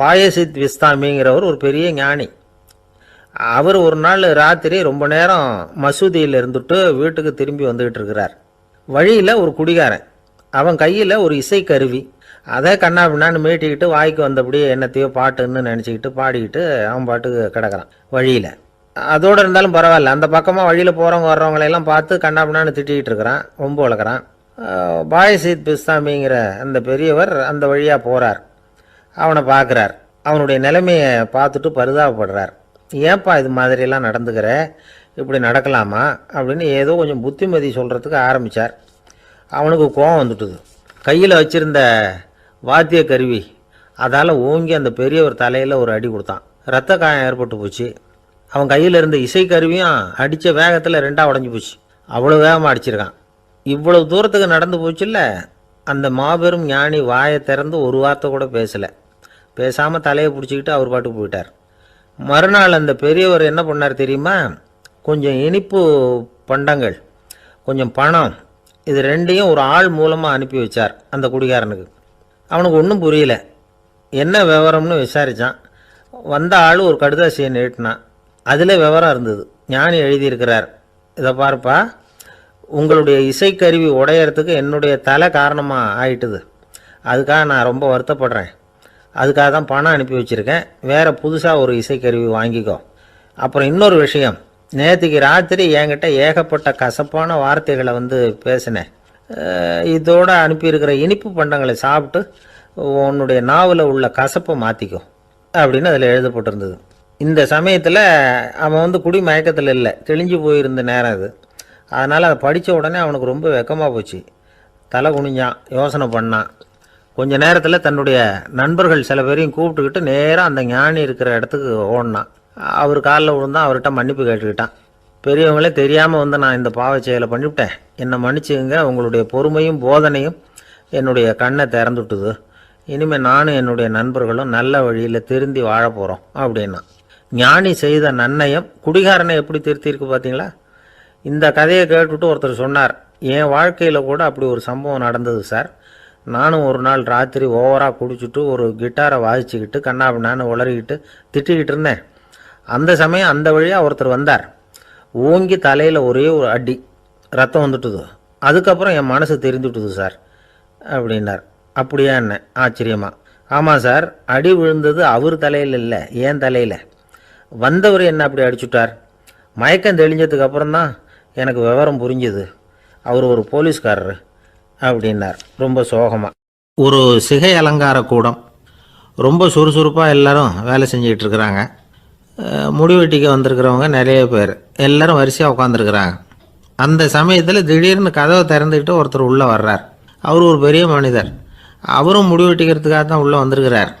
பாயசித் விஸ்தாமிங்கிறவர் ஒரு பெரிய ஞானி. அவர் ஒரு நாள் ராத்திரி ரொம்ப நேரம் மசூதியில் இருந்துட்டு வீட்டுக்கு திரும்பி வந்துக்கிட்டு இருக்கிறார். வழியில் ஒரு குடிகாரன், அவன் கையில் ஒரு இசைக்கருவி, அதை கண்ணா பின்னான்னு மீட்டிக்கிட்டு வாய்க்கு வந்தபடியே என்னத்தையோ பாட்டுன்னு நினச்சிக்கிட்டு பாடிக்கிட்டு அவன் பாட்டுக்கு கிடக்கிறான் வழியில். அதோடு இருந்தாலும் பரவாயில்ல, அந்த பக்கமாக வழியில் போகிறவங்க வர்றவங்களையெல்லாம் பார்த்து கண்ணா பின்னான்னு திட்டிக்கிட்டு இருக்கிறான், ரொம்ப வளர்க்குறான். பாயசித் பிஸ்தாமிங்கிற அந்த பெரியவர் அந்த வழியாக போகிறார். அவனை பார்க்குறார். அவனுடைய நிலைமையை பார்த்துட்டு பரிதாபப்படுறார். ஏன்பா இது மாதிரியெல்லாம் நடந்துக்கிற, இப்படி நடக்கலாமா அப்படின்னு ஏதோ கொஞ்சம் புத்திமதி சொல்கிறதுக்கு ஆரம்பித்தார். அவனுக்கு கோபம் வந்துட்டுது. கையில் வச்சுருந்த வாத்திய கருவி அதால் ஓங்கி அந்த பெரியவர் தலையில் ஒரு அடி கொடுத்தான். ரத்த காயம் ஏற்பட்டு போச்சு. அவன் கையில் இருந்த இசைக்கருவியும் அடித்த வேகத்தில் ரெண்டாக உடஞ்சி போச்சு. அவ்வளோ வேகமாக அடிச்சிருக்கான். இவ்வளவு தூரத்துக்கு நடந்து போச்சுல்ல, அந்த மாபெரும் ஞானி வாயை திறந்து ஒரு வார்த்தை கூட பேசலை. பேசாமல் தலையை பிடிச்சிக்கிட்டு அவர் பாட்டுக்கு போயிட்டார். மறுநாள் அந்த பெரியவர் என்ன பண்ணார் தெரியுமா? கொஞ்சம் இனிப்பு பண்டங்கள், கொஞ்சம் பணம், இது ரெண்டையும் ஒரு ஆள் மூலமாக அனுப்பி வச்சார் அந்த குடிகாரனுக்கு. அவனுக்கு ஒன்றும் புரியல. என்ன விவரம்னு விசாரித்தான். வந்த ஆள் ஒரு கடுதாசியை நீட்டினான். அதில் விவரம் இருந்தது. ஞானி எழுதியிருக்கிறார், இதை பார்ப்பா, உங்களுடைய இசைக்கருவி உடையறதுக்கு என்னுடைய தலை காரணமாக ஆயிட்டுது. அதுக்காக நான் ரொம்ப வருத்தப்படுறேன். அதுக்காக தான் பணம் அனுப்பி வச்சுருக்கேன். வேறு புதுசாக ஒரு இசைக்கருவி வாங்கிக்கோ. அப்புறம் இன்னொரு விஷயம், நேற்றுக்கு ராத்திரி என்கிட்ட ஏகப்பட்ட கசப்பான வார்த்தைகளை பேசினேன். இதோடு அனுப்பியிருக்கிற இனிப்பு பண்டங்களை சாப்பிட்டு உன்னுடைய நாவில் உள்ள கசப்பை மாற்றிக்கோ அப்படின்னு அதில் எழுதப்பட்டிருந்தது. இந்த சமயத்தில் அவன் குடி மயக்கத்தில் இல்லை, தெளிஞ்சு போயிருந்த நேரம் அது. அதனால் அதை படித்த உடனே அவனுக்கு ரொம்ப வெக்கமாக போச்சு. தலை குனிஞ்சான், யோசனை பண்ணான். கொஞ்ச நேரத்தில் தன்னுடைய நண்பர்கள் சில பேரையும் கூப்பிட்டுக்கிட்டு நேராக அந்த ஞானி இருக்கிற இடத்துக்கு ஓடினான். அவர் காலில் விழுந்தான். அவர்கிட்ட மன்னிப்பு கேட்டுக்கிட்டான். பெரியவங்களே தெரியாமல் நான் இந்த பாவ செயலை பண்ணிவிட்டேன், என்னை மன்னிச்சுங்க. உங்களுடைய பொறுமையும் போதனையும் என்னுடைய கண்ணை திறந்துட்டுது. இனிமேல் நானும் என்னுடைய நண்பர்களும் நல்ல வழியில் திருந்தி வாழ போகிறோம் அப்படின்னா. ஞானி செய்த நன்னயம் குடிகாரனை எப்படி திருத்திருக்கு பார்த்தீங்களா? இந்த கதையை கேட்டுவிட்டு ஒருத்தர் சொன்னார், என் வாழ்க்கையில் கூட அப்படி ஒரு சம்பவம் நடந்தது சார். நானும் ஒரு நாள் ராத்திரி ஓவராக குடிச்சிட்டு ஒரு கிட்டாரை வாசிச்சுக்கிட்டு கண்ணாபின்னான்னு உளறிக்கிட்டு திட்டிக்கிட்டு இருந்தேன். அந்த சமயம் அந்த வழியாக ஒருத்தர் வந்தார். ஓங்கி தலையில் ஒரே ஒரு அடி, ரத்தம் வந்துட்டுது. அதுக்கப்புறம் என் மனசு தெரிந்துட்டுது சார் அப்படின்னார். அப்படியா என்ன ஆச்சரியமா? ஆமாம் சார், அடி விழுந்தது அவர் தலையில் இல்லை, ஏன் தலையில். வந்தவர் என்ன அப்படி அடிச்சுட்டார். மயக்கம் தெளிஞ்சதுக்கு அப்புறம்தான் எனக்கு விவரம் புரிஞ்சுது. அவர் ஒரு போலீஸ்காரர் அப்படின்னார் ரொம்ப சோகமாக. ஒரு சிகை அலங்கார கூடம், ரொம்ப சுறுசுறுப்பாக எல்லாரும் வேலை செஞ்சிகிட்டு இருக்கிறாங்க. முடிவெட்டிக்க வந்திருக்கிறவங்க நிறைய பேர், எல்லோரும் வரிசையாக உட்காந்துருக்குறாங்க. அந்த சமயத்தில் திடீர்னு கதவை திறந்துக்கிட்டு ஒருத்தர் உள்ளே வர்றார். அவர் ஒரு பெரிய மனிதர். அவரும் முடிவெட்டிக்கிறதுக்காக தான் உள்ளே வந்திருக்கிறார்.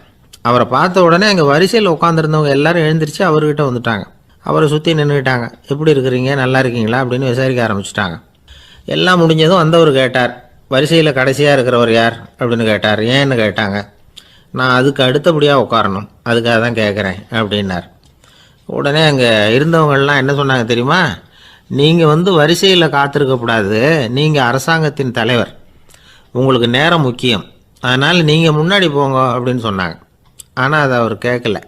அவரை பார்த்த உடனே அங்கே வரிசையில் உட்காந்துருந்தவங்க எல்லாரும் எழுந்திரிச்சு அவர்கிட்ட வந்துட்டாங்க. அவரை சுற்றி நின்றுக்கிட்டாங்க. எப்படி இருக்கிறீங்க, நல்லா இருக்கீங்களா அப்படின்னு விசாரிக்க ஆரம்பிச்சிட்டாங்க. எல்லாம் முடிஞ்சதும் வந்தவர் கேட்டார், வரிசையில் கடைசியாக இருக்கிறவர் யார் அப்படின்னு கேட்டார். ஏன்னு கேட்டாங்க. நான் அதுக்கு அடுத்தபடியாக உட்காரணும், அதுக்காக தான் கேட்குறேன் அப்படின்னார். உடனே அங்கே இருந்தவங்கள்லாம் என்ன சொன்னாங்க தெரியுமா? நீங்கள் வரிசையில் காத்திருக்கக்கூடாது, நீங்கள் அரசாங்கத்தின் தலைவர், உங்களுக்கு நேரம் முக்கியம், அதனால் நீங்கள் முன்னாடி போங்க அப்படின்னு சொன்னாங்க. ஆனால் அதை அவர் கேட்கல.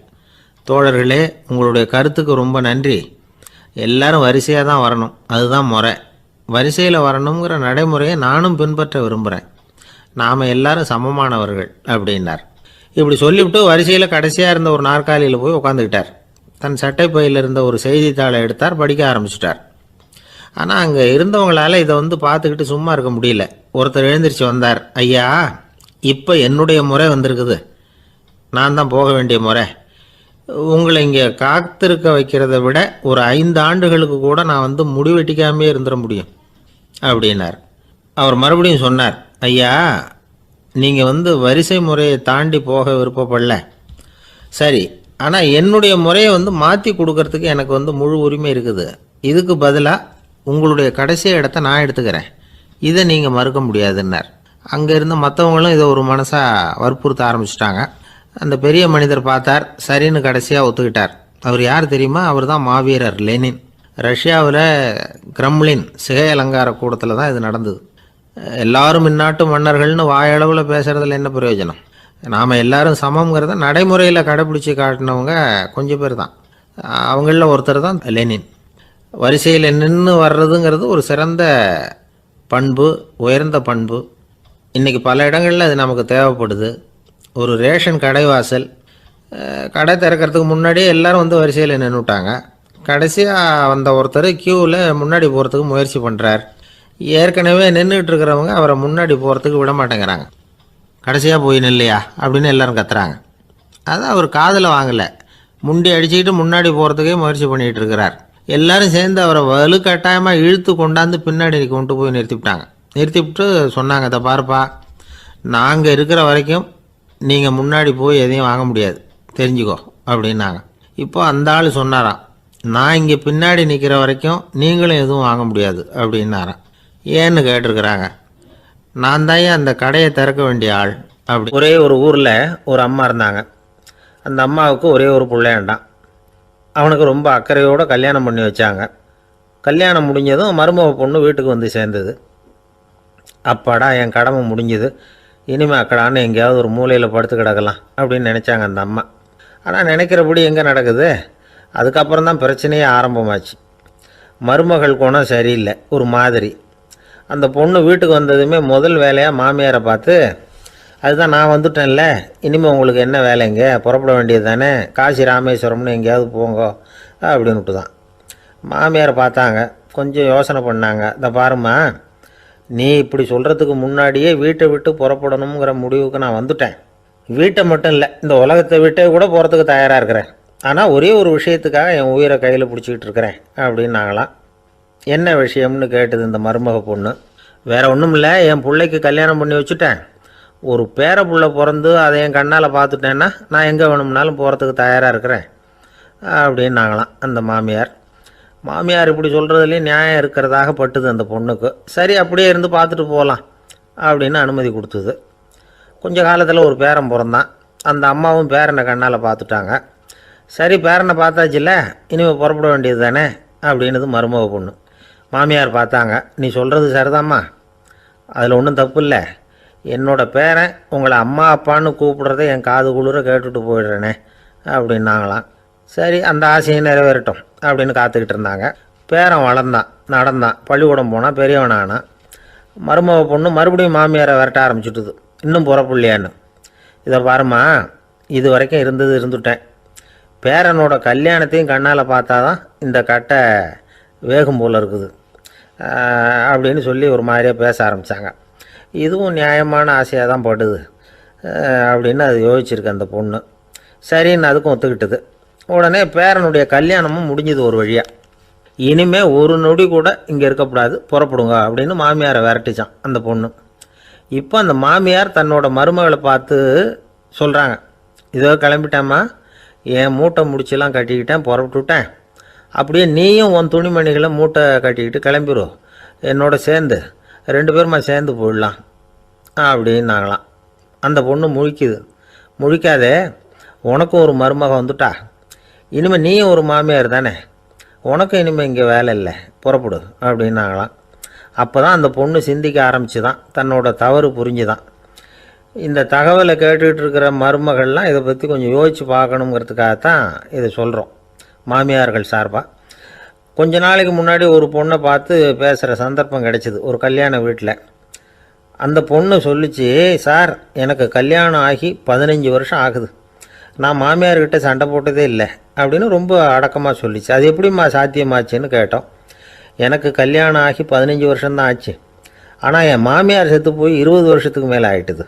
தோழர்களே, உங்களுடைய கருத்துக்கு ரொம்ப நன்றி. எல்லாரும் வரிசையாக தான் வரணும், அதுதான் முறை. வரிசையில் வரணுங்கிற நடைமுறையை நானும் பின்பற்ற விரும்புகிறேன். நாம் எல்லாரும் சமமானவர்கள் அப்படின்னார். இப்படி சொல்லிவிட்டு வரிசையில் கடைசியாக இருந்த ஒரு நாற்காலியில் போய் உட்காந்துக்கிட்டார். தன் சட்டை பையில் இருந்த ஒரு செய்தித்தாளை எடுத்தார், படிக்க ஆரம்பிச்சிட்டார். ஆனால் அங்கே இருந்தவங்களால் இதை பார்த்துக்கிட்டு சும்மா இருக்க முடியல. ஒருத்தர் எழுந்திரிச்சு வந்தார். ஐயா, இப்போ என்னுடைய முறை வந்திருக்குது, நான் தான் போக வேண்டிய முறை. உங்களை இங்கே காத்திருக்க வைக்கிறத விட ஒரு 5 ஆண்டுகளுக்கு கூட நான் முடிவெட்டிக்காமே இருந்துட முடியும் அப்படின்னார். அவர் மறுபடியும் சொன்னார், ஐயா, நீங்கள் வரிசை முறையை தாண்டி போக விருப்பப்படல, சரி, ஆனால் என்னுடைய முறையை மாற்றி கொடுக்கறதுக்கு எனக்கு முழு உரிமை இருக்குது. இதுக்கு பதிலாக உங்களுடைய கடைசி இடத்த நான் எடுத்துக்கிறேன், இதை நீங்கள் மறுக்க முடியாதுன்னார். அங்கே இருந்த மற்றவங்களும் இதை ஒரு மனசாக வற்புறுத்த ஆரம்பிச்சிட்டாங்க. அந்த பெரிய மனிதர் பார்த்தார், சரின்னு கடைசியாக ஒத்துக்கிட்டார். அவர் யார் தெரியுமா? அவர் தான் மாவீரர் லெனின். ரஷ்யாவில் கிரெம்ளின் சிகை அலங்கார கூடத்தில் தான் இது நடந்தது. எல்லாரும் இந்நாட்டு மன்னர்கள்னு வாயளவில் பேசுகிறதுல என்ன பிரயோஜனம்? நாம் எல்லாரும் சமங்கிறத நடைமுறையில் கடைப்பிடிச்சி காட்டினவங்க கொஞ்சம் பேர் தான். அவங்களில் ஒருத்தர் தான் லெனின். வரிசையில் நின்று வர்றதுங்கிறது ஒரு சிறந்த பண்பு, உயர்ந்த பண்பு. இன்றைக்கி பல இடங்களில் அது நமக்கு தேவைப்படுது. ஒரு ரேஷன் கடைவாசல், கடை திறக்கிறதுக்கு முன்னாடியே எல்லோரும் வந்து வரிசையில் நின்றுட்டாங்க. கடைசியாக வந்த ஒருத்தர் க்யூவில் முன்னாடி போகிறதுக்கு முயற்சி பண்ணுறார். ஏற்கனவே நின்றுட்டு இருக்கிறவங்க அவரை முன்னாடி போகிறதுக்கு விட மாட்டேங்கிறாங்க. கடைசியாக போய் நில்லையா அப்படின்னு எல்லோரும் கத்துறாங்க. அது அவர் காதில் வாங்கலை. முண்டி அடிச்சுக்கிட்டு முன்னாடி போகிறதுக்கே முயற்சி பண்ணிகிட்டு இருக்கிறார். எல்லோரும் சேர்ந்து அவரை வலுக்கட்டாயமாக இழுத்து கொண்டாந்து பின்னாடி கொண்டு போய் நிறுத்திவிட்டாங்க. நிறுத்திவிட்டு சொன்னாங்க, இதை பாருப்பா, நாங்கள் இருக்கிற வரைக்கும் நீங்கள் முன்னாடி போய் எதையும் வாங்க முடியாது, தெரிஞ்சுக்கோ அப்படின்னாங்க. இப்போ அந்த ஆள் சொன்னாராம், நான் இங்கே பின்னாடி நிற்கிற வரைக்கும் நீங்களும் எதுவும் வாங்க முடியாது அப்படின்னாராம். ஏன்னு கேட்டிருக்கிறாங்க. நான் தான் அந்த கடையை திறக்க வேண்டிய ஆள் அப்படி. ஒரே ஒரு ஊரில் ஒரு அம்மா இருந்தாங்க. அந்த அம்மாவுக்கு ஒரே ஒரு பிள்ளையாண்டான். அவனுக்கு ரொம்ப அக்கறையோடு கல்யாணம் பண்ணி வச்சாங்க. கல்யாணம் முடிஞ்சதும் மருமக பொண்ணு வீட்டுக்கு வந்து சேர்ந்தது. அப்பாடா, என் கடமை முடிஞ்சுது, இனிமேல் அக்கடான்னு எங்கேயாவது ஒரு மூலையில் படுத்து கிடக்கலாம் அப்படின்னு நினச்சாங்க அந்த அம்மா. ஆனால் நினைக்கிறபடி எங்கே நடக்குது? அதுக்கப்புறம் தான் பிரச்சனையே ஆரம்பமாச்சு. மருமகள் குணம் சரியில்லை, ஒரு மாதிரி. அந்த பொண்ணு வீட்டுக்கு வந்ததுமே முதல் வேலையாக மாமியாரை பார்த்து, அதுதான் நான் வந்துட்டேன்ல, இனிமேல் உங்களுக்கு என்ன வேலைங்க, புறப்பட வேண்டியது தானே, காசி ராமேஸ்வரம்னு எங்கேயாவது போங்க அப்படின்னுட்டு தான். மாமியாரை பார்த்தாங்க, கொஞ்சம் யோசனை பண்ணாங்க. இந்த பாருமா, நீ இப்படி சொல்கிறதுக்கு முன்னாடியே வீட்டை விட்டு புறப்படணுங்கிற முடிவுக்கு நான் வந்துட்டேன். வீட்டை மட்டும் இல்லை, இந்த உலகத்தை விட்டே கூட போகிறதுக்கு தயாராக இருக்கிறேன். ஆனால் ஒரே ஒரு விஷயத்துக்காக என் உயிரை கையில் பிடிச்சிக்கிட்டு இருக்கிறேன் அப்படின்னாங்களாம். என்ன விஷயம்னு கேட்டது இந்த மருமக பொண்ணு. வேறு ஒன்றும் இல்லை, என் பிள்ளைக்கு கல்யாணம் பண்ணி வச்சுட்டேன். ஒரு பேர புள்ள பிறந்து அதை என் கண்ணால் பார்த்துட்டேன்னா நான் எங்கே வேணும்னாலும் போகிறதுக்கு தயாராக இருக்கிறேன் அப்படின்னாங்களாம் அந்த மாமியார். மாமியார் இப்படி சொல்கிறதுலேயும் நியாயம் இருக்கிறதாக பட்டுது அந்த பொண்ணுக்கு. சரி, அப்படியே இருந்து பார்த்துட்டு போகலாம் அப்படின்னு அனுமதி கொடுத்தது. கொஞ்ச காலத்தில் ஒரு பேரன் பிறந்தான். அந்த அம்மாவும் பேரனை கண்ணால் பார்த்துட்டாங்க. சரி, பேரனை பார்த்தாச்சுல்ல, இனிமேல் புறப்பட வேண்டியது தானே அப்படின்னது மருமக பொண்ணு. மாமியார் பார்த்தாங்க, நீ சொல்கிறது சரிதாம்மா, அதில் ஒன்றும் தப்பு இல்லை. என்னோடய பேரன் உங்களை அம்மா அப்பான்னு கூப்பிடுறத என் காது குளிர கேட்டுட்டு போயிடுறேனே அப்படின்னாங்களாம். சரி, அந்த ஆசையை நிறைவேறட்டும் அப்படின்னு காத்துக்கிட்டு இருந்தாங்க. பேரன் வளர்ந்தான், நடந்தான், பள்ளிக்கூடம் போனால், பெரியவனானான். மருமக பொண்ணு மறுபடியும் மாமியாரை விரட்ட ஆரம்பிச்சுட்டுது, இன்னும் புறப்புள்ளையான்னு. இதை பாருமா, இது வரைக்கும் இருந்துட்டேன். பேரனோட கல்யாணத்தையும் கண்ணால் பார்த்தா தான் இந்த கட்டை வேகும் போல் இருக்குது அப்படின்னு சொல்லி ஒரு மாதிரியாக பேச ஆரம்பித்தாங்க. இதுவும் நியாயமான ஆசையாக தான் படுது அப்படின்னு அது யோசிச்சிருக்கு அந்த பொண்ணு. சரின்னு அதுக்கும் ஒத்துக்கிட்டது. உடனே பேரனுடைய கல்யாணமும் முடிஞ்சது ஒரு வழியாக. இனிமேல் ஒரு நொடி கூட இங்கே இருக்கக்கூடாது, புறப்படுங்க அப்படின்னு மாமியாரை விரட்டிச்சான் அந்த பொண்ணு. இப்போ அந்த மாமியார் தன்னோட மருமகளை பார்த்து சொல்கிறாங்க, இதோ கிளம்பிட்டேம்மா, என் மூட்டை முடிச்செல்லாம் கட்டிக்கிட்டேன், புறப்பட்டுவிட்டேன். அப்படியே நீயும் உன் துணிமணிகளை மூட்டை கட்டிக்கிட்டு கிளம்பிடும், என்னோட சேர்ந்து 2 பேருமா சேர்ந்து போயிடலாம் அப்படின்னாங்களாம். அந்த பொண்ணு முழிக்குது. முழிக்காதே, உனக்கும் ஒரு மருமக வந்துட்டா, இனிமேல் நீயும் ஒரு மாமியார் தானே, உனக்கும் இனிமேல் இங்கே வேலை இல்லை, புறப்படு அப்படின்னாங்களாம். அப்போ தான் அந்த பொண்ணு சிந்திக்க ஆரம்பிச்சுதான், தன்னோட தவறு புரிஞ்சுதான். இந்த தகவலை கேட்டுக்கிட்டு இருக்கிற மருமகள்லாம் இதை பற்றி கொஞ்சம் யோசித்து பார்க்கணுங்கிறதுக்காகத்தான் இதை சொல்கிறோம் மாமியார்கள் சார்பாக. கொஞ்ச நாளைக்கு முன்னாடி ஒரு பொண்ணை பார்த்து பேசுகிற சந்தர்ப்பம் கிடைச்சிது ஒரு கல்யாண வீட்டில். அந்த பொண்ணு சொல்லிச்சு, சார், எனக்கு கல்யாணம் ஆகி 15 வருஷம் ஆகுது, நான் மாமியார்கிட்ட சண்டை போட்டதே இல்லை அப்படின்னு ரொம்ப அடக்கமாக சொல்லிச்சு. அது எப்படிம்மா சாத்தியமாச்சுன்னு கேட்டோம். எனக்கு கல்யாணம் ஆகி 15 வருஷம்தான் ஆச்சு, ஆனால் என் மாமியார் செத்து போய் 20 வருஷத்துக்கு மேலே ஆகிட்டுது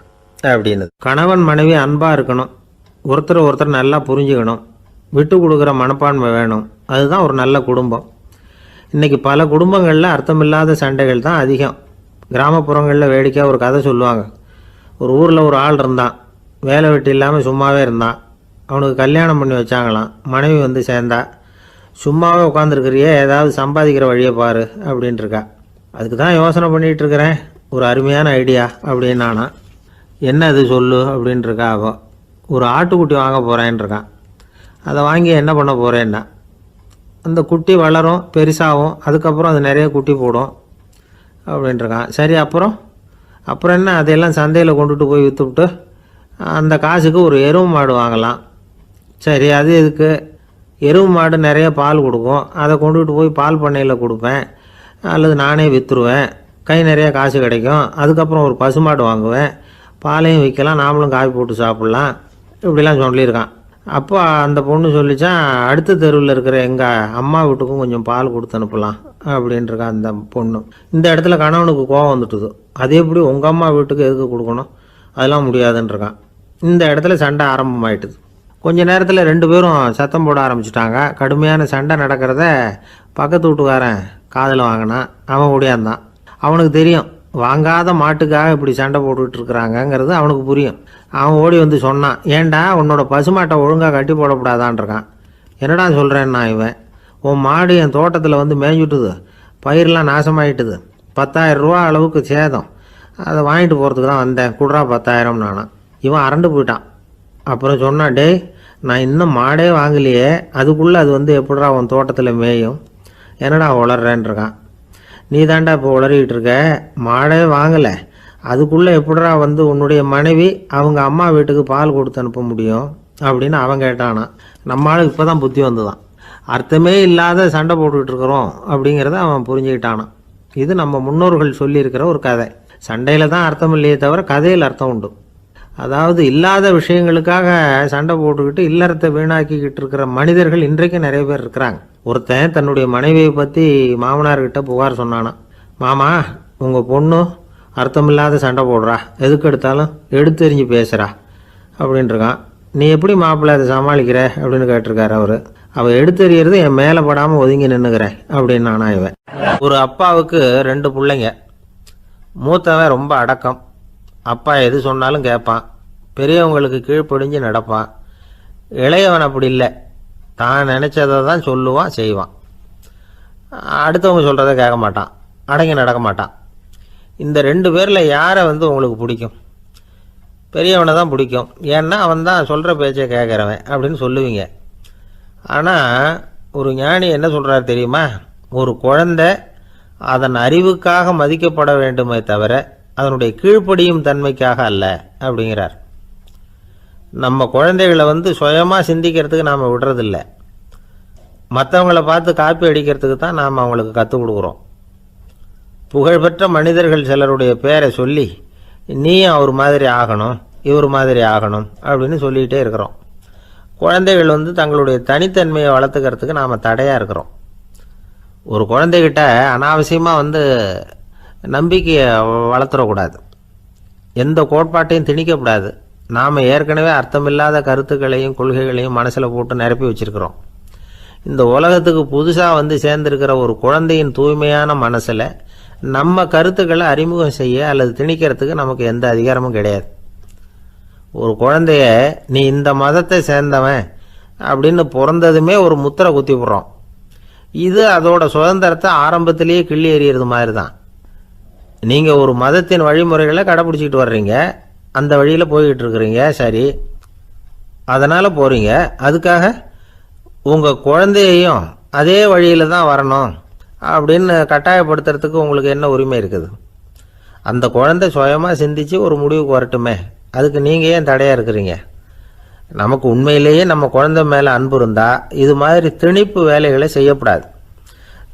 அப்படின்னு. கணவன் மனைவி அன்பாக இருக்கணும், ஒருத்தர் நல்லா புரிஞ்சுக்கணும், விட்டு கொடுக்குற மனப்பான்மை வேணும், அதுதான் ஒரு நல்ல குடும்பம். இன்றைக்கி பல குடும்பங்களில் அர்த்தமில்லாத சண்டைகள் தான் அதிகம். கிராமப்புறங்களில் வேடிக்கையாக ஒரு கதை சொல்லுவாங்க. ஒரு ஊரில் ஒரு ஆள் இருந்தான், வேலை வெட்டி இல்லாமல் சும்மாவே இருந்தான். அவனுக்கு கல்யாணம் பண்ணி வச்சாங்களாம். மனைவி வந்து சேர்ந்தா, சும்மாவே உட்காந்துருக்கிறியே, ஏதாவது சம்பாதிக்கிற வழியை பாரு அப்படின்ட்டுருக்கா. அதுக்கு தான் யோசனை பண்ணிகிட்ருக்கிறேன், ஒரு அருமையான ஐடியா அப்படின்னானா. என்ன அது சொல்லு அப்படின்ட்டுருக்கா. அவள் ஒரு ஆட்டுக்குட்டி வாங்க போகிறேன்ருக்கான். அதை வாங்கி என்ன பண்ண போகிறேன்னா, அந்த குட்டி வளரும், பெருசாகும், அதுக்கப்புறம் அது நிறைய குட்டி போடும் அப்படின்ட்டுருக்கான். சரி, அப்புறம் என்ன, அதையெல்லாம் சந்தையில் கொண்டுட்டு போய் விற்றுவிட்டு அந்த காசுக்கு ஒரு எருவு மாடு வாங்கலாம். சரி, அது எதுக்கு? எருவு மாடு நிறைய பால் கொடுக்கும், அதை கொண்டுகிட்டு போய் பால் பண்ணையில் கொடுப்பேன், அல்லது நானே விற்றுருவேன், கை நிறைய காசு கிடைக்கும். அதுக்கப்புறம் ஒரு பசுமாடு வாங்குவேன், பாலையும் விற்கலாம், நாமளும் காஃபி போட்டு சாப்பிட்லாம், இப்படிலாம் சொல்லியிருக்கான். அப்போ அந்த பொண்ணு சொல்லிச்சான், அடுத்த தெருவில் இருக்கிற எங்கள் அம்மா வீட்டுக்கும் கொஞ்சம் பால் கொடுத்து அனுப்பலாம் அப்படின்ட்டுருக்கான் அந்த பொண்ணு. இந்த இடத்துல கணவனுக்கு கோபம் வந்துட்டுது. அது எப்படி உங்கள் அம்மா வீட்டுக்கு எதுக்கு கொடுக்கணும், அதெல்லாம் முடியாதுன்றிருக்கான். இந்த இடத்துல சண்டை ஆரம்பமாயிட்டுது. கொஞ்ச நேரத்தில் 2 பேரும் சத்தம் போட ஆரம்பிச்சிட்டாங்க. கடுமையான சண்டை நடக்கிறத பக்கத்து வீட்டுக்காரன் காதில் வாங்கினான். அவன் ஓடியாந்தான். அவனுக்கு தெரியும், வாங்காத மாட்டுக்காக இப்படி சண்டை போட்டுக்கிட்டு இருக்கிறாங்கங்கிறது அவனுக்கு புரியும். அவன் ஓடி வந்து சொன்னான், ஏண்டா உன்னோட பசுமாட்டை ஒழுங்காக கட்டி போடக்கூடாதான்ருக்கான். என்னடா சொல்கிறேன்னா இவன், உன் மாடு என் தோட்டத்தில் வந்து மேய்ஞ்சுட்டுது, பயிரெலாம் நாசமாயிட்டுது, 10,000 ரூபா அளவுக்கு சேதம், அதை வாங்கிட்டு போகிறதுக்கு தான் வந்தேன், குடுறா 10,000 நானான். இவன் அரண்டு போயிட்டான். அப்புறம் சொன்னான், டேய் நான் இன்னும் மாடே வாங்கலையே, அதுக்குள்ளே அது வந்து எப்படிடா உன் தோட்டத்தில் மேயும், என்னடா உளர்றேன்ருக்கான். நீ தாண்டா இப்போ உளறிக்கிட்டு இருக்க, மாடே வாங்கலை, அதுக்குள்ளே எப்படிடா வந்து உன்னுடைய மனைவி அவங்க அம்மா வீட்டுக்கு பால் கொடுத்து அனுப்ப முடியும் அப்படின்னு அவன் கேட்டானா. நம்மளால் இப்போ தான் புத்தி வந்துதான், அர்த்தமே இல்லாத சண்டை போட்டுக்கிட்டு இருக்கிறோம் அப்படிங்கிறத அவன் புரிஞ்சுக்கிட்டானான். இது நம்ம முன்னோர்கள் சொல்லியிருக்கிற ஒரு கதை. சண்டையில் தான் அர்த்தம் இல்லையே தவிர கதையில் அர்த்தம் உண்டு. அதாவது இல்லாத விஷயங்களுக்காக சண்டை போட்டுக்கிட்டு இல்லறத்தை வீணாக்கிக்கிட்டு இருக்கிற மனிதர்கள் இன்றைக்கு நிறைய பேர் இருக்கிறாங்க. ஒருத்தன் தன்னுடைய மனைவியை பற்றி மாமனார்கிட்ட புகார் சொன்னானா, மாமா உங்கள் பொண்ணு அர்த்தமில்லாத சண்டை போடுறா, எதுக்கு எடுத்தாலும் எடுத்தெறிஞ்சு பேசுகிறா அப்படின்ட்டுருக்கான். நீ எப்படி மாப்பிள்ளை அதை சமாளிக்கிற அப்படின்னு கேட்டிருக்காரு அவர். அவள் எடுத்தெறியறது என் மேலே படாமல் ஒதுங்கி நின்றுக்கிறேன் அப்படின்னு நானா இவன். ஒரு அப்பாவுக்கு 2 பிள்ளைங்க. மூத்தவன் ரொம்ப அடக்கம், அப்பா எது சொன்னாலும் கேட்பான், பெரியவங்களுக்கு கீழ்ப்படிஞ்சு நடப்பான். இளையவன் அப்படி இல்லை, தான் நினச்சதை தான் சொல்லுவான் செய்வான், அடுத்தவங்க சொல்கிறத கேட்க மாட்டான், அடங்கி நடக்க மாட்டான். இந்த 2 பேரில் யாரை வந்து உங்களுக்கு பிடிக்கும்? பெரியவனை தான் பிடிக்கும், ஏன்னா அவன் தான் சொல்கிற பேச்சை கேட்குறவன் அப்படின்னு சொல்லுவீங்க. ஆனால் ஒரு ஞானி என்ன சொல்கிறார் தெரியுமா, ஒரு குழந்தை அதன் அறிவுக்காக மதிக்கப்பட வேண்டுமே தவிர அதனுடைய கீழ்ப்படியும் தன்மைக்காக அல்ல அப்படிங்கிறார். நம்ம குழந்தைகளை வந்து சுயமாக சிந்திக்கிறதுக்கு நாம் விடுறதில்லை, மற்றவங்கள பார்த்து காப்பி அடிக்கிறதுக்கு தான் நாம் அவங்களுக்கு கற்றுக் கொடுக்குறோம். புகழ்பெற்ற மனிதர்கள் சிலருடைய பேரை சொல்லி நீயும் அவர் மாதிரி ஆகணும், இவர் மாதிரி ஆகணும் அப்படின்னு சொல்லிகிட்டே இருக்கிறோம். குழந்தைகள் வந்து தங்களுடைய தனித்தன்மையை வளர்த்துக்கிறதுக்கு நாம் தடையாக இருக்கிறோம். ஒரு குழந்தைகிட்ட அனாவசியமாக வந்து நம்பிக்கையை வளர்த்துடக்கூடாது, எந்த கோட்பாட்டையும் திணிக்கக்கூடாது. நாம் ஏற்கனவே அர்த்தமில்லாத கருத்துக்களையும் கொள்கைகளையும் மனசில் போட்டு நிரப்பி வச்சுருக்கிறோம். இந்த உலகத்துக்கு புதுசாக வந்து சேர்ந்திருக்கிற ஒரு குழந்தையின் தூய்மையான மனசில் நம்ம கருத்துக்களை அறிமுகம் செய்ய அல்லது திணிக்கிறதுக்கு நமக்கு எந்த அதிகாரமும் கிடையாது. ஒரு குழந்தைய நீ இந்த மதத்தை சேர்ந்தவன் அப்படின்னு பிறந்ததுமே ஒரு முத்திரை குத்தி விடுறோம். இது அதோட சுதந்திரத்தை ஆரம்பத்திலேயே கிள்ளி எறிகிறது மாதிரி தான். நீங்கள் ஒரு மதத்தின் வழிமுறைகளை கடைப்பிடிச்சிக்கிட்டு வர்றீங்க, அந்த வழியில் போய்கிட்டு இருக்கிறீங்க, சரி, அதனால் போகிறீங்க. அதுக்காக உங்கள் குழந்தையையும் அதே வழியில் தான் வரணும் அப்படின்னு கட்டாயப்படுத்துறதுக்கு உங்களுக்கு என்ன உரிமை இருக்குது? அந்த குழந்தை சுயமாக சிந்தித்து ஒரு முடிவுக்கு வரட்டுமே, அதுக்கு நீங்கள் ஏன் தடையாக இருக்கிறீங்க? நமக்கு உண்மையிலேயே நம்ம குழந்தை மேலே அன்பு இருந்தால் இது மாதிரி திணிப்பு வேலைகளை செய்யக்கூடாது.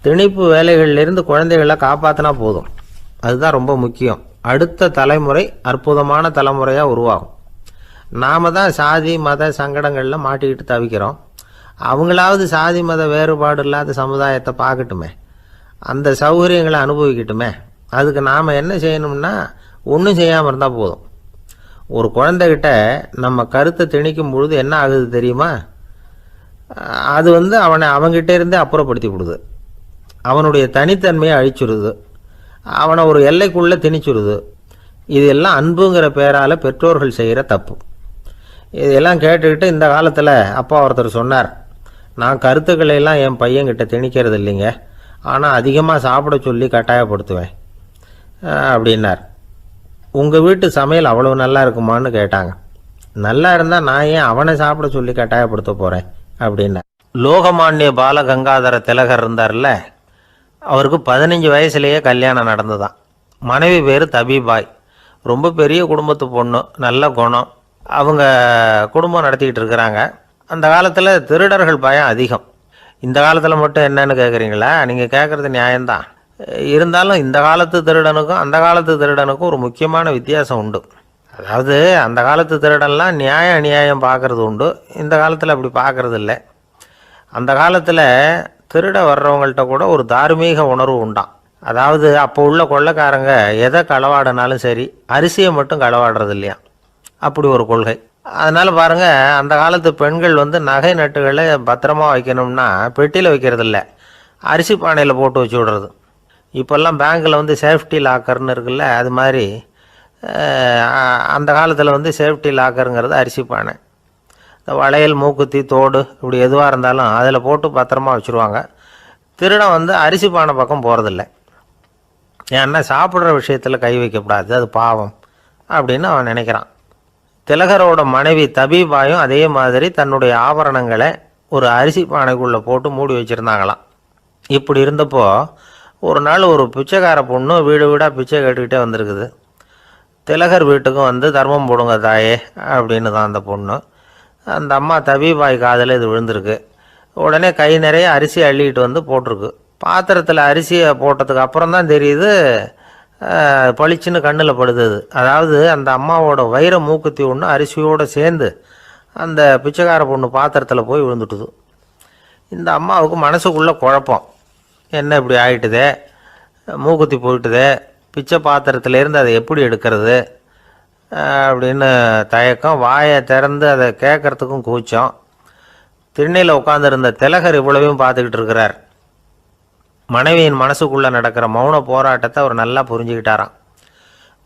திணிப்பு வேலைகளிலிருந்து குழந்தைகளை காப்பாற்றினா போதும், அதுதான் ரொம்ப முக்கியம். அடுத்த தலைமுறை அற்புதமான தலைமுறையாக உருவாகும். நாம் தான் சாதி மத சங்கடங்களில் மாட்டிக்கிட்டு தவிக்கிறோம். அவங்களாவது சாதி மத வேறுபாடு இல்லாத சமுதாயத்தை பார்க்கட்டுமே, அந்த சௌகரியங்களை அனுபவிக்கட்டுமே. அதுக்கு நாம் என்ன செய்யணும்னா ஒன்றும் செய்யாமல் இருந்தால் போதும். ஒரு குழந்தைகிட்ட நம்ம கருத்தை திணிக்கும் பொழுது என்ன ஆகுது தெரியுமா? அது வந்து அவனை அவங்ககிட்ட இருந்தே அப்புறப்படுத்தி விடுது, அவனுடைய தனித்தன்மையை அழிச்சுடுது, அவனை ஒரு எல்லைக்குள்ளே திணிச்சுடுது. இதெல்லாம் அன்புங்கிற பேரால் பெற்றோர்கள் செய்கிற தப்பு. இதெல்லாம் கேட்டுக்கிட்டு இந்த காலத்தில் அப்பா ஒருத்தர் சொன்னார், நான் கருத்துக்களை எல்லாம் என் பையன்கிட்ட திணிக்கிறது இல்லைங்க, ஆனால் அதிகமாக சாப்பிட சொல்லி கட்டாயப்படுத்துவேன் அப்படின்னார். உங்கள் வீட்டு சமையல் அவ்வளோ நல்லா இருக்குமான்னு கேட்டாங்க. நல்லா இருந்தால் நான் ஏன் அவனை சாப்பிட சொல்லி கட்டாயப்படுத்த போகிறேன் அப்படின்னார். லோகமானிய பாலகங்காதர திலகர் இருந்தார்ல, அவருக்கு 15 வயசுலேயே கல்யாணம் நடந்துதான். மனைவி பேர் தபிபாய், ரொம்ப பெரிய குடும்பத்து பொண்ணு, நல்ல குணம். அவங்க குடும்பம் நடத்திக்கிட்டு இருக்கிறாங்க. அந்த காலத்தில் திருடர்கள் பயம் அதிகம். இந்த காலத்தில் மட்டும் என்னன்னு கேட்குறீங்களா? நீங்கள் கேட்குறது நியாயம்தான். இருந்தாலும் இந்த காலத்து திருடனுக்கும் அந்த காலத்து திருடனுக்கும் ஒரு முக்கியமான வித்தியாசம் உண்டு. அதாவது அந்த காலத்து திருடன்லாம் நியாயம் அநியாயம் பார்க்குறது உண்டு, இந்த காலத்தில் அப்படி பார்க்குறது இல்லை. அந்த காலத்தில் திருட வர்றவங்கள்ட்ட கூட ஒரு தார்மீக உணர்வு உண்டாம். அதாவது அப்போ உள்ள கொள்ளைக்காரங்க எதை களவாடினாலும் சரி, அரிசியை மட்டும் களவாடுறது இல்லையா, அப்படி ஒரு கொள்கை. அதனால் பாருங்கள், அந்த காலத்து பெண்கள் நகை நட்டுகளை பத்திரமா வைக்கணும்னா பெட்டியில் வைக்கிறது இல்லை, அரிசி பானையில் போட்டு வச்சு விடுறது. இப்போல்லாம் பேங்க்கில் சேஃப்டி லாக்கர்னு இருக்குல்ல, அது மாதிரி அந்த காலத்தில் சேஃப்டி லாக்கருங்கிறது அரிசி பானை. இந்த வளையல், மூக்குத்தி, தோடு இப்படி எதுவாக இருந்தாலும் அதில் போட்டு பத்திரமா வச்சுருவாங்க. திருடன் அரிசி பானை பக்கம் போகிறதில்ல. ஏன்னா சாப்பிட்ற விஷயத்தில் கை வைக்கக்கூடாது, அது பாவம் அப்படின்னு அவன் நினைக்கிறான். திலகரோட மனைவி தபீபாயும் அதே மாதிரி தன்னுடைய ஆபரணங்களை ஒரு அரிசி பானைக்குள்ளே போட்டு மூடி வச்சுருந்தாங்களாம். இப்படி இருந்தப்போ ஒரு நாள் ஒரு பிச்சைக்கார பொண்ணு வீடு வீடாக பிச்சை கேட்டுக்கிட்டே வந்திருக்குது. திலகர் வீட்டுக்கும் தர்மம் போடுங்க தாயே அப்படின்னு தான் அந்த பொண்ணு. அந்த அம்மா தபீபாய் காதில் இது விழுந்திருக்கு. உடனே கை நிறைய அரிசி அள்ளிக்கிட்டு போட்டிருக்கு. பாத்திரத்தில் அரிசியை போட்டதுக்கு அப்புறம் தான் தெரியுது, பளிச்சுன்னு கண்ணில் படுது. அதாவது அந்த அம்மாவோட வைர மூக்குத்தி ஒன்று அரிசியோடு சேர்ந்து அந்த பிச்சைக்கார பொண்ணு பாத்திரத்தில் போய் விழுந்துட்டுது. இந்த அம்மாவுக்கு மனசுக்குள்ளே குழப்பம், என்ன இப்படி ஆகிட்டுதே, மூக்குத்தி போயிட்டுதே, பிச்சை பாத்திரத்துலேருந்து அதை எப்படி எடுக்கிறது அப்படின்னு தயக்கம். வாயை திறந்து அதை கேட்குறதுக்கும் கூச்சம். திண்ணையில் உட்காந்துருந்த திலகர் இவ்வளவையும் பார்த்துக்கிட்டு இருக்கிறார். மனைவியின் மனசுக்குள்ளே நடக்கிற மௌன போராட்டத்தை அவர் நல்லா புரிஞ்சுக்கிட்டாராம்.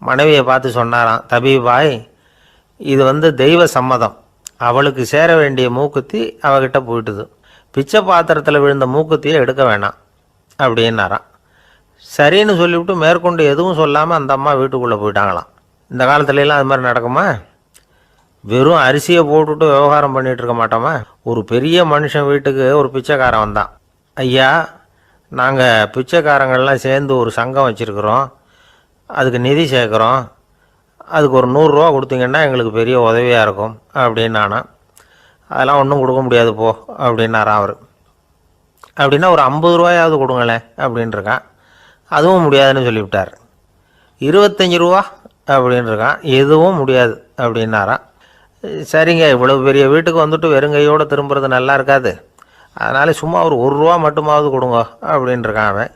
மனைவியை பார்த்து சொன்னாராம், தபீபாய், இது தெய்வ சம்மதம், அவளுக்கு சேர வேண்டிய மூக்குத்தி அவகிட்ட போயிட்டுது, பிச்சை பாத்திரத்தில் விழுந்த மூக்குத்தியை எடுக்க வேணாம் அப்படின்னாராம். சரின்னு சொல்லிவிட்டு மேற்கொண்டு எதுவும் சொல்லாமல் அந்த அம்மா வீட்டுக்குள்ளே போயிட்டாங்களாம். இந்த காலத்துலலாம் அது மாதிரி நடக்குமா? வெறும் அரிசியை போட்டுவிட்டு விவகாரம் பண்ணிகிட்டு இருக்க மாட்டோமா? ஒரு பெரிய மனுஷன் வீட்டுக்கு ஒரு பிச்சைக்காரன் வந்தான். ஐயா, நாங்கள் பிச்சைக்காரங்கள்லாம் சேர்ந்து ஒரு சங்கம் வச்சுருக்குறோம், அதுக்கு நிதி சேர்க்குறோம், அதுக்கு ஒரு 100 ரூபா கொடுத்தீங்கன்னா எங்களுக்கு பெரிய உதவியாக இருக்கும் அப்படின்னானா. அதெல்லாம் ஒன்றும் கொடுக்க முடியாது போ அப்படின்னாரான் அவர். அப்படின்னா ஒரு 50 ரூபாயாவது கொடுங்களேன் அப்படின்ட்டுருக்கான். அதுவும் முடியாதுன்னு சொல்லிவிட்டார். 25 ரூபா அப்படின்ட்டுருக்கான். எதுவும் முடியாது அப்படின்னாரான். சரிங்க, இவ்வளோ பெரிய வீட்டுக்கு வெறுங்கையோடு திரும்புறது நல்லா இருக்காது, அதனால் சும்மா ஒரு 1 ரூபா மட்டுமாவது கொடுங்க அப்படின்ட்டுருக்கான் அவன்.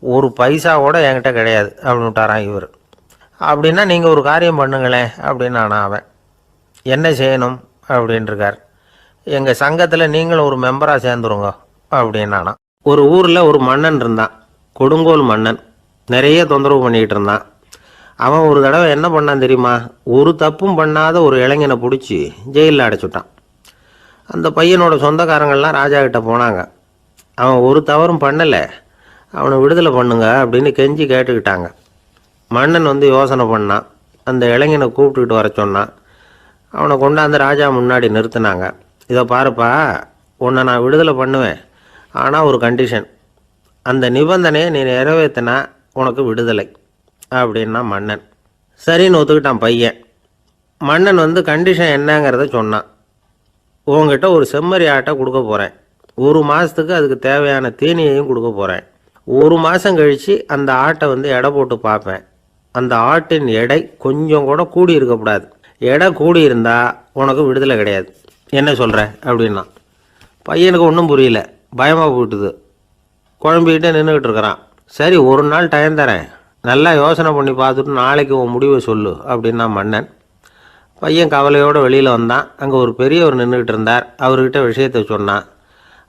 ஒரு பைசா கூட என்கிட்ட கிடையாது அப்படின்னு விட்டாரான் இவர். அப்படின்னா நீங்கள் ஒரு காரியம் பண்ணுங்களேன் அப்படின்னானா அவன். என்ன செய்யணும் அப்படின்ட்டுருக்கார். எங்கள் சங்கத்தில் நீங்களும் ஒரு மெம்பராக சேர்ந்துருங்க அப்படின்னானா. ஒரு ஊரில் ஒரு மன்னன் இருந்தான், கொடுங்கோல் மன்னன். நிறைய தொந்தரவு பண்ணிக்கிட்டு இருந்தான். அவன் ஒரு தடவை என்ன பண்ணான் தெரியுமா? ஒரு தப்பும் பண்ணாத ஒரு இளைஞனை பிடிச்சி ஜெயிலில் அடைச்சுட்டான். அந்த பையனோட சொந்தக்காரங்கள்லாம் ராஜா கிட்ட போனாங்க. அவன் ஒரு தவறும் பண்ணலை, அவனை விடுதலை பண்ணுங்க அப்படின்னு கெஞ்சி கேட்டுக்கிட்டாங்க. மன்னன் யோசனை பண்ணான். அந்த இளைஞனை கூப்பிட்டுக்கிட்டு வர சொன்னான். அவனை கொண்டாந்து ராஜா முன்னாடி நிறுத்தினாங்க. இதை பாருப்பா, உன்னை நான் விடுதலை பண்ணுவேன், ஆனால் ஒரு கண்டிஷன், அந்த நிபந்தனையை நீ நிறைவேற்றினா உனக்கு விடுதலை அப்படின்னா மன்னன். சரின்னு ஒத்துக்கிட்டான் பையன். மன்னன் கண்டிஷன் என்னங்கிறத சொன்னான். உங்ககிட்ட ஒரு செம்மறி ஆட்டை கொடுக்க போகிறேன், 1 மாதத்துக்கு அதுக்கு தேவையான தீனியையும் கொடுக்க போகிறேன். 1 மாதம் கழித்து அந்த ஆட்டை எடை போட்டு பார்ப்பேன். அந்த ஆட்டின் எடை கொஞ்சம் கூட கூடி இருக்கக்கூடாது. எடை கூடி இருந்தால் உனக்கு விடுதலை கிடையாது. என்ன சொல்கிற அப்படின்னா. பையனுக்கு ஒன்றும் புரியல, பயமாக போயிட்டுது. குழம்பிக்கிட்டே நின்றுக்கிட்டு இருக்கிறான். சரி, ஒரு நாள் டைம் தரேன், நல்லா யோசனை பண்ணி பார்த்துட்டு நாளைக்கு உன் முடிவை சொல்லு அப்படின்னா மன்னன். பையன் கவலையோடு வெளியில் வந்தான். அங்கே ஒரு பெரியவர் நின்றுக்கிட்டு இருந்தார். அவர்கிட்ட விஷயத்தை சொன்னான்.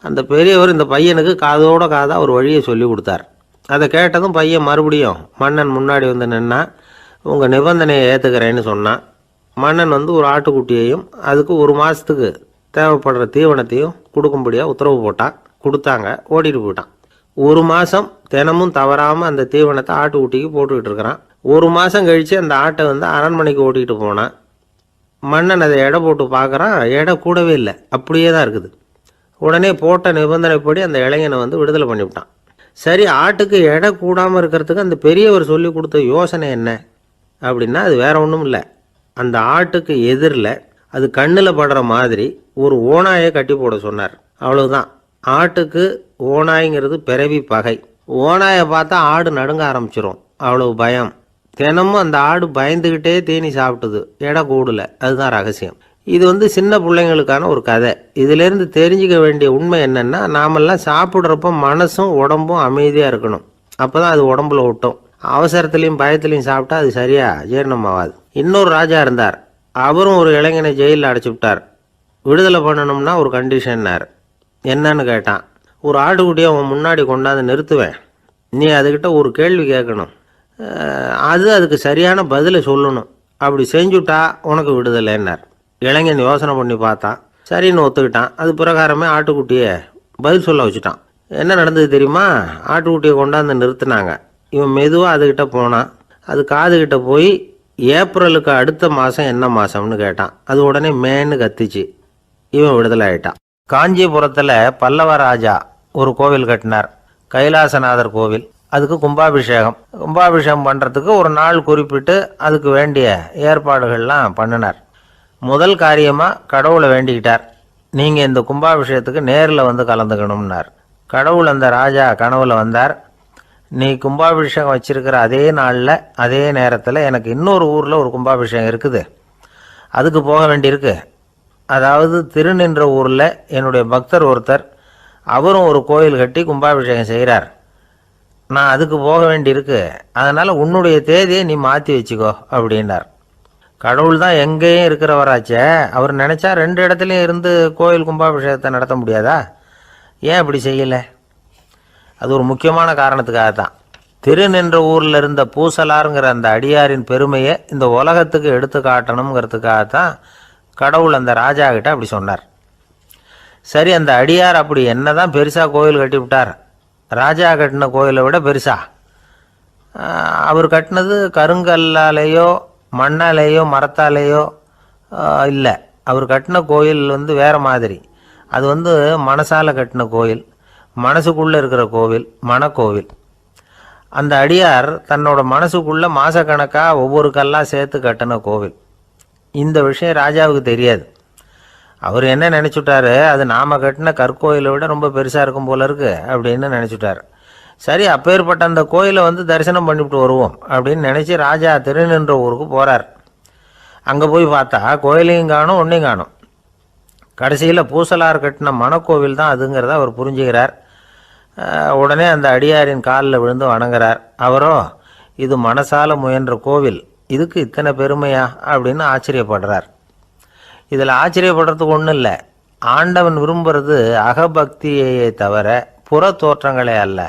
அந்த பெரியவர் இந்த பையனுக்கு காதோட காதாக ஒரு வழியை சொல்லி கொடுத்தார். அதை கேட்டதும் பையன் மறுபடியும் மன்னன் முன்னாடி நின்னா, உங்கள் நிபந்தனையை ஏற்றுக்கிறேன்னு சொன்னான். மன்னன் ஒரு ஆட்டுக்குட்டியையும் அதுக்கு 1 மாதத்துக்கு தேவைப்படுற தீவனத்தையும் கொடுக்கும்படியாக உத்தரவு போட்டான். கொடுத்தாங்க, ஓடிட்டு போயிட்டான். 1 மாதம் தினமும் தவறாமல் அந்த தீவனத்தை ஆட்டுக்குட்டிக்கு போட்டுக்கிட்டு இருக்கிறான். 1 மாதம் கழித்து அந்த ஆட்டை அரண்மனைக்கு ஓட்டிகிட்டு போனான். மன்னன் அதை எடை போட்டு பார்க்குறான், எடை கூடவே இல்லை, அப்படியே தான் இருக்குது. உடனே போட்ட நிபந்தனைப்படி அந்த இளைஞனை விடுதலை பண்ணிவிட்டான். சரி, ஆட்டுக்கு எடை கூடாமல் இருக்கிறதுக்கு அந்த பெரியவர் சொல்லி கொடுத்த யோசனை என்ன அப்படின்னா, அது வேற ஒன்றும் இல்லை. அந்த ஆட்டுக்கு எதிரில் அது கண்ணில் படுற மாதிரி ஒரு ஓநாயை கட்டி போட சொன்னார். அவ்வளவுதான். ஆட்டுக்கு ஓநாய்ங்கிறது பிறவி பகை. ஓநாயை பார்த்தா ஆடு நடுங்க ஆரம்பிச்சிரும், அவ்வளவு பயம். தினமும் அந்த ஆடு பயந்துக்கிட்டே தீனி சாப்பிட்டுது, எடை கூடல. அதுதான் ரகசியம். இது சின்ன பிள்ளைங்களுக்கான ஒரு கதை. இதிலேருந்து தெரிஞ்சிக்க வேண்டிய உண்மை என்னென்னா, நாமெல்லாம் சாப்பிட்றப்ப மனசும் உடம்பும் அமைதியாக இருக்கணும். அப்போ தான் அது உடம்புல விட்டோம். அவசரத்துலேயும் பயத்துலேயும் சாப்பிட்டா அது சரியாக ஜீரணமாகாது. இன்னொரு ராஜா இருந்தார். அவரும் ஒரு இளைஞனை ஜெயிலில் அடைச்சி விட்டார். விடுதலை பண்ணணும்னா ஒரு கண்டிஷன்னார். என்னன்னு கேட்டான். ஒரு ஆட்டுக்குட்டியை அவன் முன்னாடி கொண்டாந்து நிறுத்துவேன், நீ அதுக்கிட்ட ஒரு கேள்வி கேட்கணும், அதுக்கு சரியான பதிலை சொல்லணும். அப்படி செஞ்சுட்டா உனக்கு விடுதலைன்னார். இளைஞன் யோசனை பண்ணி பார்த்தான். சரின்னு ஒத்துக்கிட்டான். அது பிரகாரமே ஆட்டுக்குட்டியை பதில் சொல்ல வச்சுட்டான். என்ன நடந்தது தெரியுமா? ஆட்டுக்குட்டியை கொண்டாந்து நிறுத்தினாங்க. இவன் மெதுவாக அதுக்கிட்ட போனான். அது காதுகிட்ட போய் ஏப்ரலுக்கு அடுத்த மாதம் என்ன மாதம்னு கேட்டான். அது உடனே மேன்னு கத்திச்சு. இவன் விடுதலை ஆயிட்டான். காஞ்சிபுரத்தில் பல்லவ ராஜா ஒரு கோவில் கட்டினார், கைலாசநாதர் கோவில். அதுக்கு கும்பாபிஷேகம் பண்ணுறதுக்கு ஒரு நாள் குறிப்பிட்டு அதுக்கு வேண்டிய ஏற்பாடுகள்லாம் பண்ணினார். முதல் காரியமாக கடவுளை வேண்டிக்கிட்டார். நீங்கள் இந்த கும்பாபிஷேகத்துக்கு நேரில் வந்து கலந்துக்கணும்னார். கடவுள் அந்த ராஜா கனவுல வந்தார். நீ கும்பாபிஷேகம் வச்சிருக்கிற அதே நாளில் அதே நேரத்தில் எனக்கு இன்னொரு ஊரில் ஒரு கும்பாபிஷேகம் இருக்குது, அதுக்கு போக வேண்டியிருக்கு. அதாவது திருநின்ற ஊரில் என்னுடைய பக்தர் ஒருத்தர், அவரும் ஒரு கோயில் கட்டி கும்பாபிஷேகம் செய்கிறார். நான் அதுக்கு போக வேண்டியிருக்கு, அதனால் உன்னுடைய தேதியை நீ மாற்றி வச்சுக்கோ அப்படின்னார். கடவுள் தான் எங்கேயும் இருக்கிறவராச்சே, அவர் நினச்சா 2 இடத்துலையும் இருந்து கோயில் கும்பாபிஷேகத்தை நடத்த முடியாதா? ஏன் அப்படி செய்யலை? அது ஒரு முக்கியமான காரணத்துக்காகத்தான். திருநின்ற ஊரில் இருந்த பூசலாருங்கிற அந்த அடியாரின் பெருமையை இந்த உலகத்துக்கு எடுத்து காட்டணுங்கிறதுக்காகத்தான் கடவுள் அந்த ராஜா கிட்ட அப்படி சொன்னார். சரி, அந்த அடியார் அப்படி என்னதான் பெருசாக கோயில் கட்டி விட்டார்? ராஜா கட்டின கோயிலை விட பெருசா? அவர் கட்டினது கருங்கல்லாலேயோ மண்ணாலேயோ மரத்தாலேயோ இல்லை. அவர் கட்டின கோயில் வேறு மாதிரி. அது மனசால் கட்டின கோயில், மனசுக்குள்ளே இருக்கிற கோவில், மனக்கோவில். அந்த அடியார் தன்னோட மனசுக்குள்ளே மாதக்கணக்காக ஒவ்வொரு கல்லாக சேர்த்து கட்டின கோவில். இந்த விஷயம் ராஜாவுக்கு தெரியாது. அவர் என்ன நினச்சிட்டாரு, அது நாம் கட்டின கற்கோயிலை விட ரொம்ப பெருசாக இருக்கும் போல இருக்கு அப்படின்னு நினச்சிட்டார். சரி, அப்பேற்பட்ட அந்த கோயிலை தரிசனம் பண்ணிவிட்டு வருவோம் அப்படின்னு நினச்சி ராஜா திருநின்ற ஊருக்கு போகிறார். அங்கே போய் பார்த்தா கோயிலையும் காணும், ஒன்றையும் காணும். கடைசியில் பூசலார் கட்டின மனக்கோவில் தான் அதுங்கிறத அவர் புரிஞ்சுக்கிறார். உடனே அந்த அடியாரின் காலில் விழுந்து வணங்குறார். அவரோ, இது மனசால முயன்ற கோவில், இதுக்கு இத்தனை பெருமையா அப்படின்னு ஆச்சரியப்படுறார். இதில் ஆச்சரியப்படுறதுக்கு ஒன்றும் இல்லை. ஆண்டவன் விரும்புகிறது அகபக்தியையே தவிர புற தோற்றங்களே அல்ல.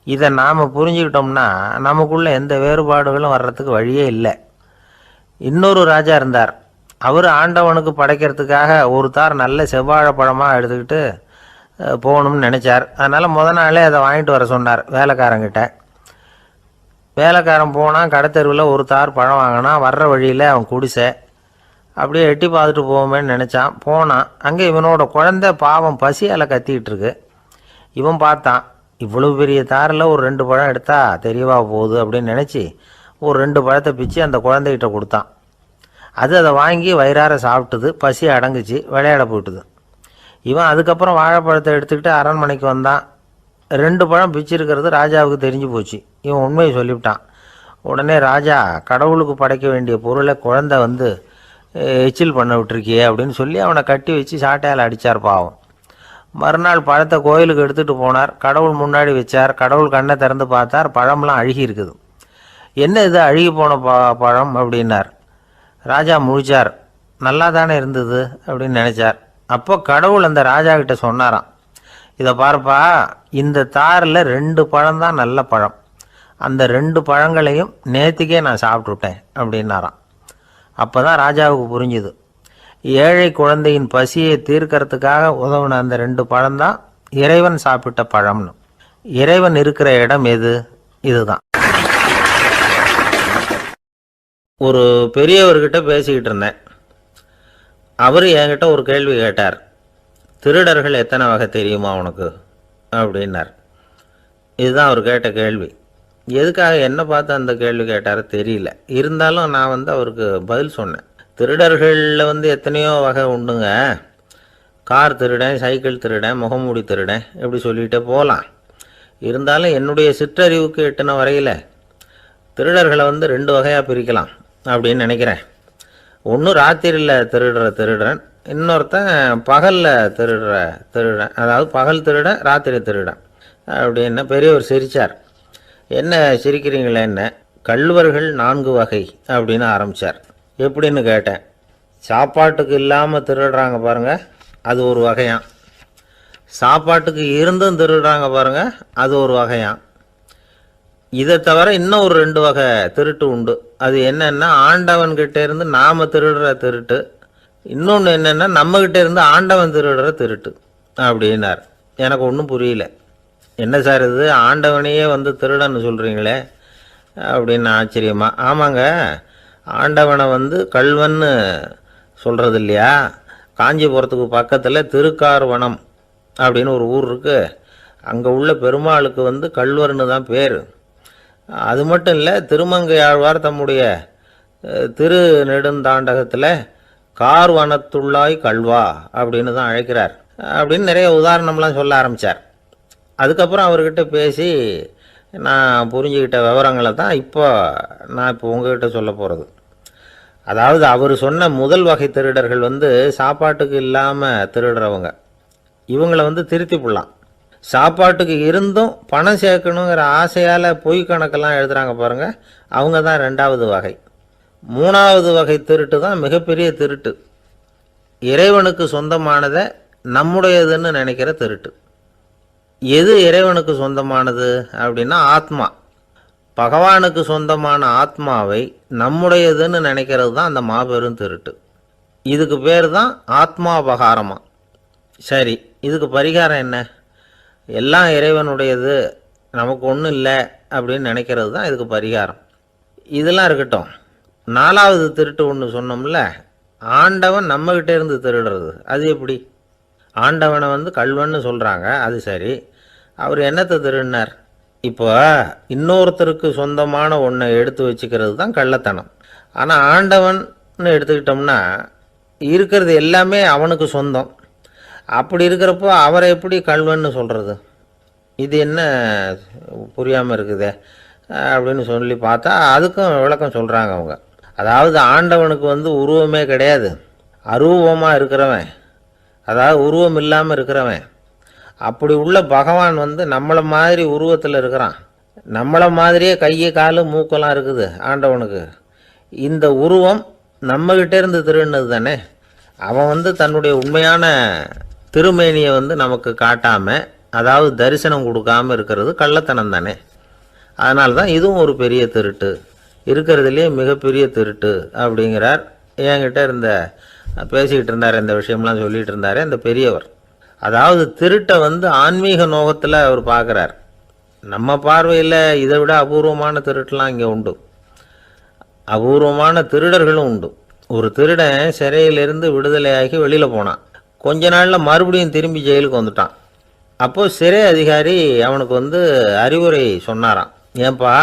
இதை நாம் புரிஞ்சுக்கிட்டோம்னா நமக்குள்ள எந்த வேறுபாடுகளும் வர்றதுக்கு வழியே இல்லை. இன்னொரு ராஜா இருந்தார். அவர் ஆண்டவனுக்கு படைக்கிறதுக்காக ஒரு தார் நல்ல செவ்வாழைப்பழமாக எடுத்துக்கிட்டு போகணும்னு நினச்சார். அதனால் நாளே அதை வாங்கிட்டு வர சொன்னார் வேலைக்காரங்கிட்ட. வேலைக்காரன் போனால் கடைத்தெருவில் ஒரு தார் பழம் வாங்கினான். வர்ற வழியில் அவன் குடிசை. அப்படியே எட்டி பார்த்துட்டு போவோமேன்னு நினச்சான். போனான். அங்கே இவனோட குழந்தை பாவம் பசியால் கத்திக்கிட்டு இருக்கு. இவன் பார்த்தான், இவ்வளவு பெரிய தாரில் ஒரு 2 பழம் எடுத்தா தெரியவா போகுது அப்படின்னு நினச்சி ஒரு 2 பழத்தை பிச்சு அந்த குழந்தைகிட்ட கொடுத்தான். அதை வாங்கி வயிறார சாப்பிட்டுது. பசி அடங்குச்சு, விளையாட போயிட்டுது. இவன் அதுக்கப்புறம் வாழைப்பழத்தை எடுத்துக்கிட்டு அரண்மனைக்கு வந்தான். 2 பழம் பிச்சிருக்கிறது ராஜாவுக்கு தெரிஞ்சு போச்சு. இவன் உண்மையை சொல்லிவிட்டான். உடனே ராஜா, கடவுளுக்கு படைக்க வேண்டிய பொருளை குழந்தை எச்சில் பண்ண விட்டுருக்கியே அப்படின்னு சொல்லி அவனை கட்டி வச்சு சாட்டையால் அடித்தார். பாவம். மறுநாள் பழத்தை கோயிலுக்கு எடுத்துகிட்டு போனார். கடவுள் முன்னாடி வச்சார். கடவுள் கண்ணை திறந்து பார்த்தார். பழம்லாம் அழுகி இருக்குது. என்ன இது அழுகி போன பழம் அப்படின்னார். ராஜா முழிச்சார். நல்லா தானே இருந்தது அப்படின்னு நினச்சார். அப்போ கடவுள் அந்த ராஜா கிட்ட சொன்னாராம், இதை பார்ப்பா, இந்த தாரில் 2 பழம் தான் நல்ல பழம். அந்த 2 பழங்களையும் நேற்றுக்கே நான் சாப்பிட்டுட்டேன் அப்படின்னாராம். அப்போ தான் ராஜாவுக்கு புரிஞ்சுது, ஏழை குழந்தையின் பசியை தீர்க்கறதுக்காக உதவுன அந்த 2 பழம்தான் இறைவன் சாப்பிட்ட பழம்னு. இறைவன் இருக்கிற இடம் எது? இதுதான். ஒரு பெரியவர்கிட்ட பேசிக்கிட்டு இருந்தேன். அவர் என்கிட்ட ஒரு கேள்வி கேட்டார். திருடர்கள் எத்தனை வகை தெரியுமா உனக்கு அப்படின்னார். இதுதான் அவர் கேட்ட கேள்வி. எதுக்காக என்ன பார்த்து அந்த கேள்வி கேட்டார் தெரியல. இருந்தாலும் நான் அவருக்கு பதில் சொன்னேன். திருடர்களில் வந்து எத்தனையோ வகை உண்டுங்க. கார் திருடன், சைக்கிள் திருடன், முகமூடி திருடன், இப்படி சொல்லிகிட்டே போகலாம். இருந்தாலும் என்னுடைய சிற்றறிவுக்கு எட்டின வரையில் திருடர்களை வந்து 2 வகையாக பிரிக்கலாம் அப்படின்னு நினைக்கிறேன். ஒன்று ராத்திரியில் திருடுற திருடன், இன்னொருத்தன் பகலில் திருடுற திருடன். அதாவது பகல் திருடன், ராத்திரி திருடன் அப்படின்னு பெரியவர் சிரித்தார். என்ன சிரிக்கிறீங்களே, என்ன கள்வர்கள் 4 வகை அப்படின்னு ஆரம்பித்தார். எப்படின்னு கேட்டேன். சாப்பாட்டுக்கு இல்லாமல் திருடுறாங்க பாருங்கள், அது ஒரு வகையான். சாப்பாட்டுக்கு இருந்தும் திருடுறாங்க பாருங்கள், அது ஒரு வகையான். இதை தவிர இன்னும் ஒரு 2 வகை திருட்டு உண்டு. அது என்னென்னா, ஆண்டவன்கிட்ட இருந்து நாம் திருடுற திருட்டு, இன்னொன்று என்னென்னா நம்மக்கிட்ட இருந்து ஆண்டவன் திருடுற திருட்டு அப்படின்னார். எனக்கு ஒன்றும் புரியல. என்ன சார் இது, ஆண்டவனையே வந்து திருடன்னு சொல்கிறீங்களே அப்படின்னு ஆச்சரியமா. ஆமாங்க, ஆண்டவனை வந்து கள்வன்னு சொல்கிறது இல்லையா. காஞ்சிபுரத்துக்கு பக்கத்தில் திருக்கார்வனம் அப்படின்னு ஒரு ஊர் இருக்குது. அங்கே உள்ள பெருமாளுக்கு வந்து கள்வர்னு தான் பேர். அது மட்டும் இல்லை, திருமங்கையாழ்வார் தம்முடைய திரு நெடுந்தாண்டகத்தில் கார்வனத்துள்ளாய் கல்வா அப்படின்னு தான் அழைக்கிறார் அப்படின்னு நிறைய உதாரணம்லாம் சொல்ல ஆரம்பித்தார். அதுக்கப்புறம் அவர்கிட்ட பேசி நான் புரிஞ்சுக்கிட்ட விவரங்களை தான் நான் இப்போ உங்ககிட்ட சொல்ல போகிறது. அதாவது அவர் சொன்ன முதல் வகை திருடர்கள் வந்து சாப்பாட்டுக்கு இல்லாமல் திருடுறவங்க. இவங்களை வந்து திருத்தி போடலாம். சாப்பாட்டுக்கு இருந்தும் பணம் சேர்க்கணுங்கிற ஆசையால் பொய் கணக்கெல்லாம் எழுதுகிறாங்க பாருங்கள், அவங்க தான் 2வது வகை. 3வது வகை திருட்டு தான் மிகப்பெரிய திருட்டு. இறைவனுக்கு சொந்தமானதை நம்முடையதுன்னு நினைக்கிற திருட்டு. எது இறைவனுக்கு சொந்தமானது அப்படின்னா ஆத்மா. பகவானுக்கு சொந்தமான ஆத்மாவை நம்முடையதுன்னு நினைக்கிறது தான் அந்த மாபெரும் திருட்டு. இதுக்கு பேர் தான் ஆத்மாபகாரமா. சரி, இதுக்கு பரிகாரம் என்ன? எல்லாம் இறைவனுடையது, நமக்கு ஒன்றும் இல்லை அப்படின்னு நினைக்கிறது தான் இதுக்கு பரிகாரம். இதெல்லாம் இருக்கட்டும். 4வது திருட்டு ஒன்று சொன்னோம்ல, ஆண்டவன் நம்மகிட்ட இருந்து திருடுறது. அது எப்படி? ஆண்டவனை வந்து கள்வன்னு சொல்கிறாங்க, அது சரி. அவர் என்னத்தை திருடினார்? இப்போ இன்னொருத்தருக்கு சொந்தமான ஒன்றை எடுத்து வச்சுக்கிறது தான் கள்ளத்தனம். ஆனால் ஆண்டவன்னு எடுத்துக்கிட்டோம்னா இருக்கிறது எல்லாமே அவனுக்கு சொந்தம். அப்படி இருக்கிறப்போ அவரை எப்படி கள்வன்னு சொல்கிறது? இது என்ன புரியாமல் இருக்குதே அப்படின்னு சொல்லி பார்த்தா அதுக்கும் விளக்கம் சொல்கிறாங்க அவங்க. அதாவது ஆண்டவனுக்கு வந்து உருவமே கிடையாது, அரூபமாக இருக்கிறவன், அதாவது உருவம் இல்லாமல் இருக்கிறவன். அப்படி உள்ள பகவான் வந்து நம்மளை மாதிரி உருவத்தில் இருக்கிறான். நம்மளை மாதிரியே கையை காலு மூக்கெல்லாம் இருக்குது ஆண்டவனுக்கு. இந்த உருவம் நம்மகிட்ட இருந்து திருடினது தானே. அவன் வந்து தன்னுடைய உண்மையான திருமேனியை வந்து நமக்கு காட்டாமல், அதாவது தரிசனம் கொடுக்காமல் இருக்கிறது கள்ளத்தனம் தானே. அதனால தான் இதுவும் ஒரு பெரிய திருட்டு, இருக்கிறதுலேயே மிகப்பெரிய திருட்டு அப்படிங்கிறார். என்கிட்ட பேசிக்கிட்டு இருந்தார், இந்த விஷயம்லாம் சொல்லிகிட்டு இருந்தார் அந்த பெரியவர். அதாவது திருட்டை வந்து ஆன்மீக நோகத்தில் அவர் பார்க்குறார். நம்ம பார்வையில் இதை விட அபூர்வமான திருட்டுலாம் இங்கே உண்டு, அபூர்வமான திருடர்களும் உண்டு. ஒரு திருடன் சிறையிலிருந்து விடுதலையாகி வெளியில் போனான். கொஞ்ச நாளில் மறுபடியும் திரும்பி ஜெயிலுக்கு வந்துட்டான். அப்போது சிறை அதிகாரி அவனுக்கு வந்து அறிவுரை சொன்னாராம். ஏன்பா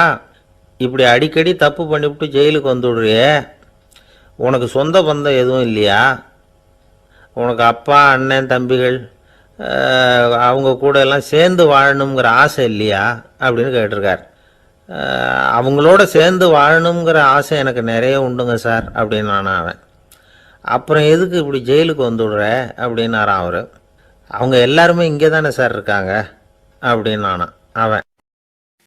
இப்படி அடிக்கடி தப்பு பண்ணிவிட்டு ஜெயிலுக்கு வந்துவிடுறியே, உனக்கு சொந்த பந்தம் எதுவும் இல்லையா? உனக்கு அப்பா, அண்ணன், தம்பிகள் அவங்க கூட எல்லாம் சேர்ந்து வாழணுங்கிற ஆசை இல்லையா அப்படின்னு கேட்டிருக்கார். அவங்களோட சேர்ந்து வாழணுங்கிற ஆசை எனக்கு நிறைய உண்டுங்க சார் அப்படின்னு அவன். அப்புறம் எதுக்கு இப்படி ஜெயிலுக்கு வந்துவிடுற அப்படின்னாரான் அவர். அவங்க எல்லாருமே இங்கே தானே சார் இருக்காங்க அப்படின்னு அவன்.